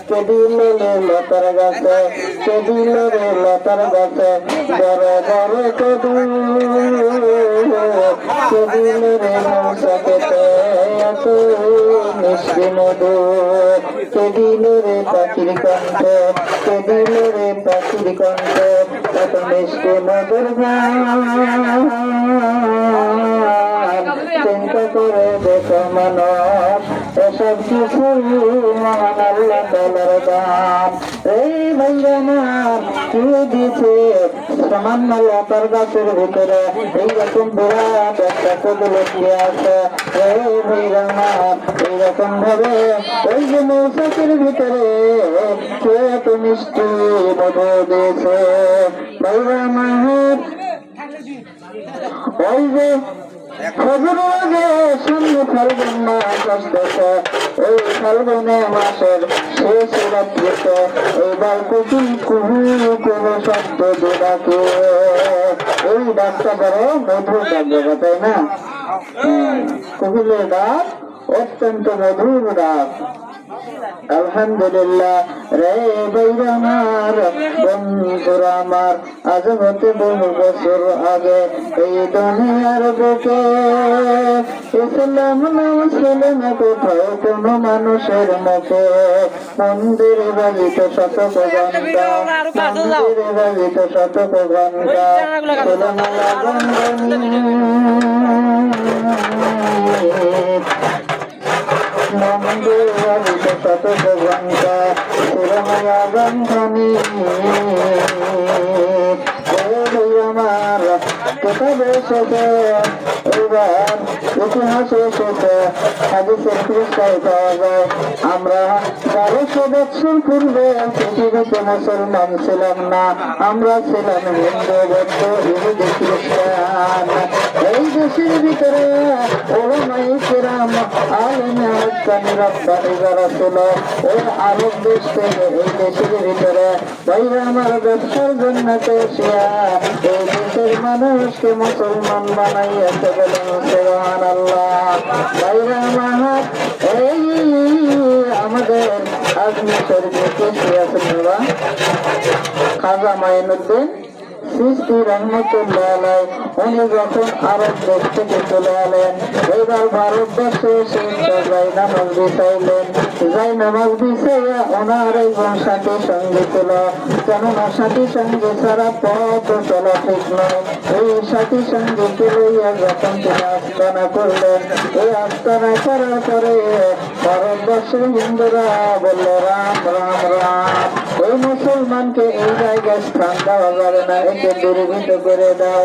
কেদিল রে লতার গাছে, কেদিল রে লতার গাছে, বড় বড় কেদিল রে মৌসাকেতে এত মিষ্টি মধু, কেদিল রে পাখির কণ্ঠ, কেদিল রে পাখির কণ্ঠ, এত মিষ্টি মধুর গান। চিন্তা করে দেখো মানব, এসব কিছু মহান আল্লাহ তাআলার দান। এই ভাইরা আমার কি দিছে সামান্য লতার গাছের ভিতরে এইরকম বিরাট একটা কদলতি আছে। এই ভাইরা আমার এইরকম ভাবে ওই যে মৌসাকের ভিতরে কে এত মিষ্টি মধু দিয়েছে। ভাইরা আমার ওই যে ফাল্গুন মাস আসতেছে, এই ফাল্গুনে মাসের শেষ রাত্রিতে এইবার কুকুর কুহু কুহু শব্দ ডাকে। এই ডাকটা বড় মধুর ডাক, তাই না? কুকুরের ডাক অত্যন্ত মধুর ডাক। আলহামদুলিল্লাহ রে ভাইরা আমার, বন্ধুরা আমার, আজ হতে বহু বছর আগে এই দুনিয়ার বুকে ইসলাম নাম ছিল না কোথাও কোনো মানুষের মুখে। মন্দিরে বাজিত শতক ঘণ্টা, মন্দিরে বাজিত শতক ঘণ্টা, ছিল না লাগন মন্দির বাজিত শতক ঘণ্টা, সুরময়া বন্ধনী। আমার কোথায় এসেছে এবার ইতিহাসে এসেছে, হাদিসের পৃষ্ঠায় পাওয়া যায়। আমরা 1200 বছর পূর্বে পৃথিবীতে মুসলমান ছিলাম না, আমরা ছিলাম হিন্দু, বৌদ্ধ, ইহুদি, খ্রিস্টান। এই দেশের ভিতরে ওলামায়ে কেরাম, আলেমে হক্কানি রব্বানি যারা ছিল ওই আরব দেশ থেকে এই দেশের ভিতরে ভাইরা আমার ব্যবসার জন্য এসিয়া এই দেশের মানুষকে মুসলমান বানাইয়াছে। বলেন সুবহানাল্লাহ। ভাইরা আমার এই আমাদের আজমি শরীফে কে আছেন বাবা? খাজা মাইনুদ্দিন চিশতি রহমতুল্লাহ আলাইহি, উনি যখন আরব দেশ থেকে চলে এলেন, এবার ভারতবর্ষে এসে যাই নামাজ বিছাইলেন। যাই নামাজ বিছাইয়া ওনার একজন সাথী সঙ্গী ছিল, কেননা সাথী সঙ্গী ছাড়া পথ চলা ঠিক নয়। এই সাথী সঙ্গীকে লইয়া যখন তিনি আস্তানা করলেন, এই আস্তানা করার পরে ভারতবর্ষের হিন্দুরা বলল রাম রাম রাম, ওই মুসলমানকে এই জায়গায় স্থান দেওয়া যাবে না, একে দূরীভূত করে দাও।